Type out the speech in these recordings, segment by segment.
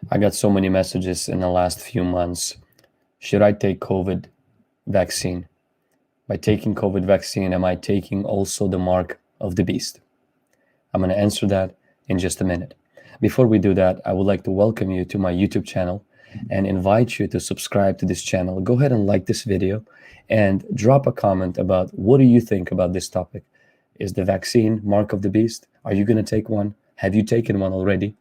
I got so many messages in the last few months. Should I take COVID vaccine? By taking COVID vaccine, am I taking also the mark of the beast? I'm going to answer that in just a minute. Before we do that, I would like to welcome you to my YouTube channel and invite you to subscribe to this channel. Go ahead and like this video and drop a comment about what do you think about this topic. Is the vaccine mark of the beast? Are you going to take one? Have you taken one already?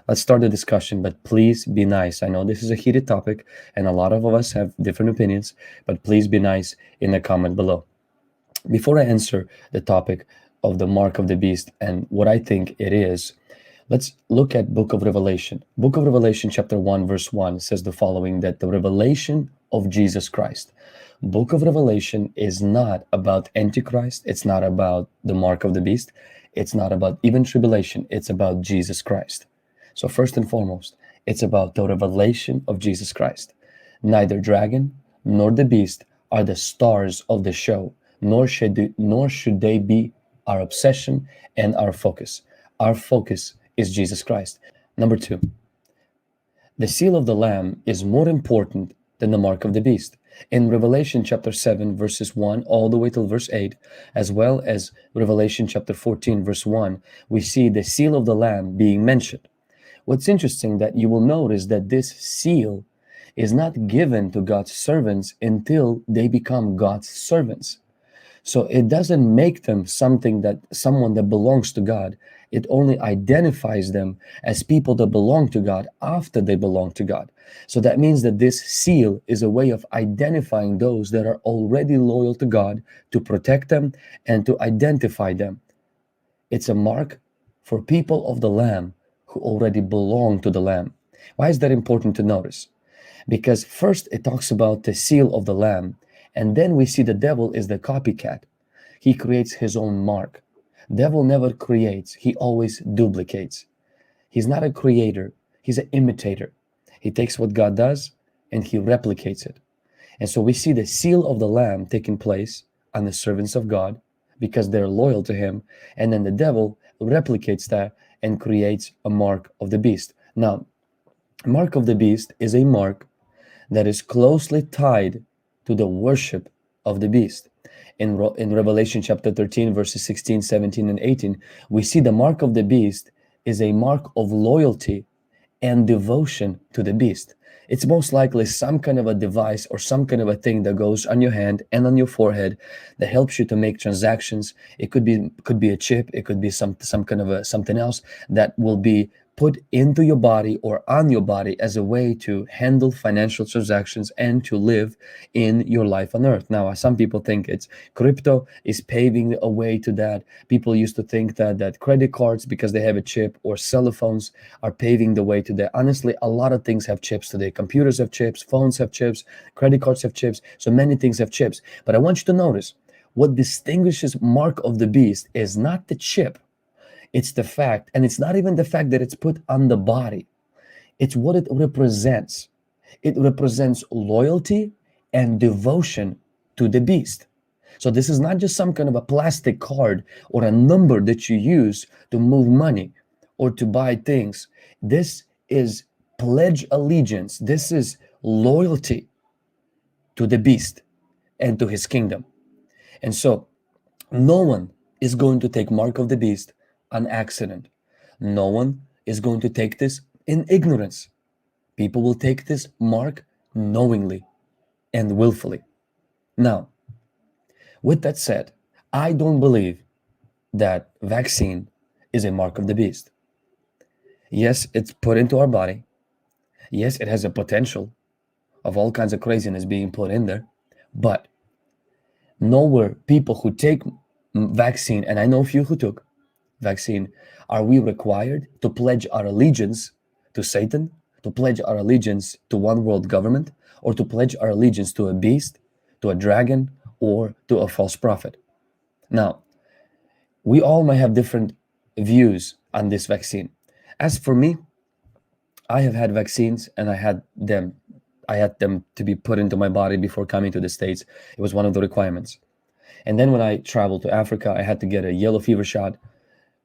Let's start the discussion, but please be nice. I know this is a heated topic and a lot of us have different opinions, but please be nice in the comment below. Before I answer the topic of the mark of the beast and what I think it is, let's look at Book of Revelation. Book of Revelation chapter 1 verse 1 says the following, that the revelation of Jesus Christ. Book of Revelation is not about Antichrist. It's not about the mark of the beast. It's not about even tribulation. It's about Jesus Christ. So first and foremost, it's about the revelation of Jesus Christ. Neither dragon nor the beast are the stars of the show, nor should they be our obsession and our focus. Our focus is Jesus Christ. Number two, the seal of the Lamb is more important than the mark of the beast. In Revelation chapter 7 verses 1 all the way till verse 8, as well as Revelation chapter 14 verse 1, we see the seal of the Lamb being mentioned. What's interesting that you will notice that this seal is not given to God's servants until they become God's servants. So it doesn't make them someone that belongs to God. It only identifies them as people that belong to God after they belong to God. So that means that this seal is a way of identifying those that are already loyal to God, to protect them and to identify them. It's a mark for people of the Lamb who already belong to the Lamb. Why is that important to notice? Because first it talks about the seal of the Lamb, and then we see the devil is the copycat. He creates his own mark. Devil never creates, he always duplicates. He's not a creator, he's an imitator. He takes what God does and he replicates it. And so we see the seal of the Lamb taking place on the servants of God because they're loyal to him, and then the devil replicates that and creates a mark of the beast. Now, mark of the beast is a mark that is closely tied to the worship of the beast. In Revelation chapter 13 verses 16, 17 and 18, we see the mark of the beast is a mark of loyalty and devotion to the beast. It's most likely some kind of a device or some kind of a thing that goes on your hand and on your forehead that helps you to make transactions. It could be a chip, it could be some kind of something else that will be put into your body or on your body as a way to handle financial transactions and to live in your life on earth. Now, some people think it's crypto is paving a way to that. People used to think that credit cards, because they have a chip, or cell phones are paving the way to that. Honestly, a lot of things have chips today. Computers have chips, phones have chips, credit cards have chips, so many things have chips. But I want you to notice what distinguishes mark of the beast is not the chip. It's the fact, and it's not even the fact that it's put on the body. It's what it represents. It represents loyalty and devotion to the beast. So this is not just some kind of a plastic card or a number that you use to move money or to buy things. This is pledge allegiance. This is loyalty to the beast and to his kingdom. And so no one is going to take mark of the beast on accident. No one is going to take this in ignorance. People will take this mark knowingly and willfully. Now, with that said, I don't believe that vaccine is a mark of the beast. Yes, it's put into our body. Yes, it has a potential of all kinds of craziness being put in there, but nowhere people who take vaccine, and I know a few who took vaccine, are we required to pledge our allegiance to Satan, to pledge our allegiance to one world government, or to pledge our allegiance to a beast, to a dragon, or to a false prophet? Now, we all might have different views on this vaccine. As for me, I have had vaccines and I had them to be put into my body before coming to the States. It was one of the requirements. And then when I traveled to Africa, I had to get a yellow fever shot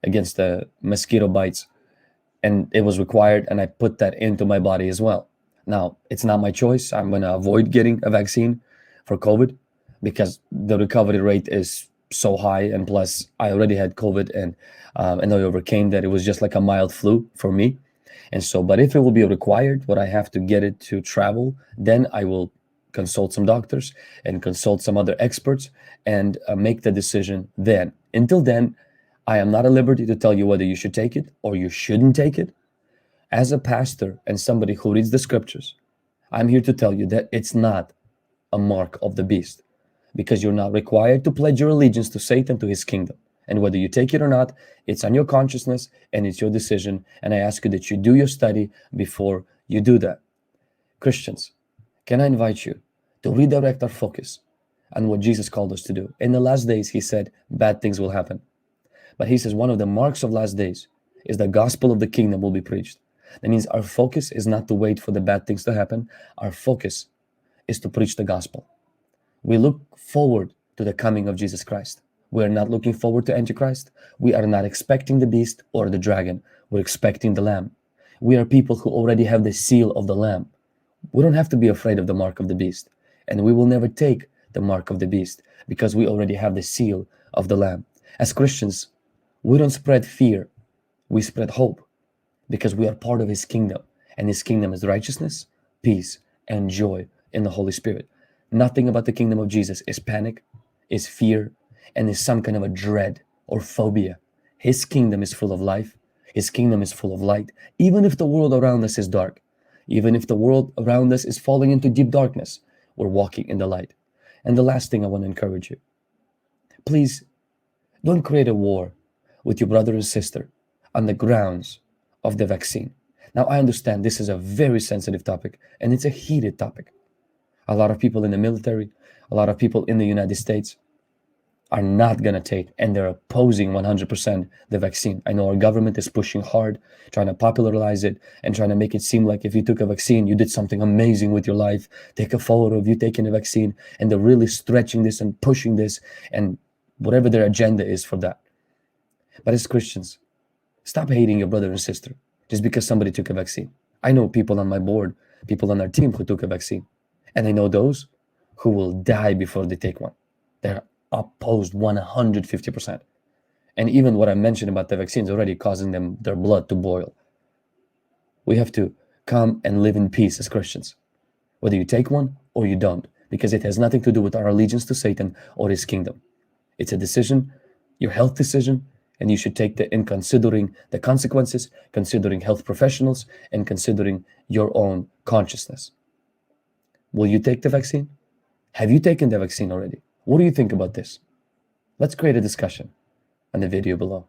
against the mosquito bites. and it was required, and I put that into my body as well. Now, it's not my choice. I'm going to avoid getting a vaccine for COVID because the recovery rate is so high, and plus I already had COVID, and I overcame that. It was just like a mild flu for me. And so, but if it will be required, what I have to get it to travel, then I will consult some doctors and consult some other experts and make the decision then. Until then, I am not at liberty to tell you whether you should take it or you shouldn't take it. As a pastor and somebody who reads the scriptures, I'm here to tell you that it's not a mark of the beast, because you're not required to pledge your allegiance to Satan, to his kingdom. And whether you take it or not, it's on your consciousness and it's your decision. And I ask you that you do your study before you do that. Christians, can I invite you to redirect our focus on what Jesus called us to do? In the last days, he said, bad things will happen. But he says one of the marks of last days is the gospel of the kingdom will be preached. That means our focus is not to wait for the bad things to happen. Our focus is to preach the gospel. We look forward to the coming of Jesus Christ. We are not looking forward to Antichrist. We are not expecting the beast or the dragon. We're expecting the Lamb. We are people who already have the seal of the Lamb. We don't have to be afraid of the mark of the beast. And we will never take the mark of the beast because we already have the seal of the Lamb. As Christians, we don't spread fear. We spread hope because we are part of his kingdom. And his kingdom is righteousness, peace, and joy in the Holy Spirit. Nothing about the kingdom of Jesus is panic, is fear, and is some kind of a dread or phobia. His kingdom is full of life. His kingdom is full of light. Even if the world around us is dark, even if the world around us is falling into deep darkness, we're walking in the light. And the last thing I want to encourage you, please don't create a war with your brother and sister on the grounds of the vaccine. Now, I understand this is a very sensitive topic and it's a heated topic. A lot of people in the military, a lot of people in the United States are not going to take, and they're opposing 100% the vaccine. I know our government is pushing hard, trying to popularize it and trying to make it seem like if you took a vaccine, you did something amazing with your life. Take a photo of you taking a vaccine, and they're really stretching this and pushing this and whatever their agenda is for that. But as Christians, stop hating your brother and sister just because somebody took a vaccine. I know people on my board, people on our team who took a vaccine, and I know those who will die before they take one. They're opposed 150%. And even what I mentioned about the vaccines already causing them their blood to boil. We have to come and live in peace as Christians, whether you take one or you don't, because it has nothing to do with our allegiance to Satan or his kingdom. It's a decision, your health decision, and you should take that in considering the consequences, considering health professionals, and considering your own consciousness. Will you take the vaccine? Have you taken the vaccine already? What do you think about this? Let's create a discussion on the video below.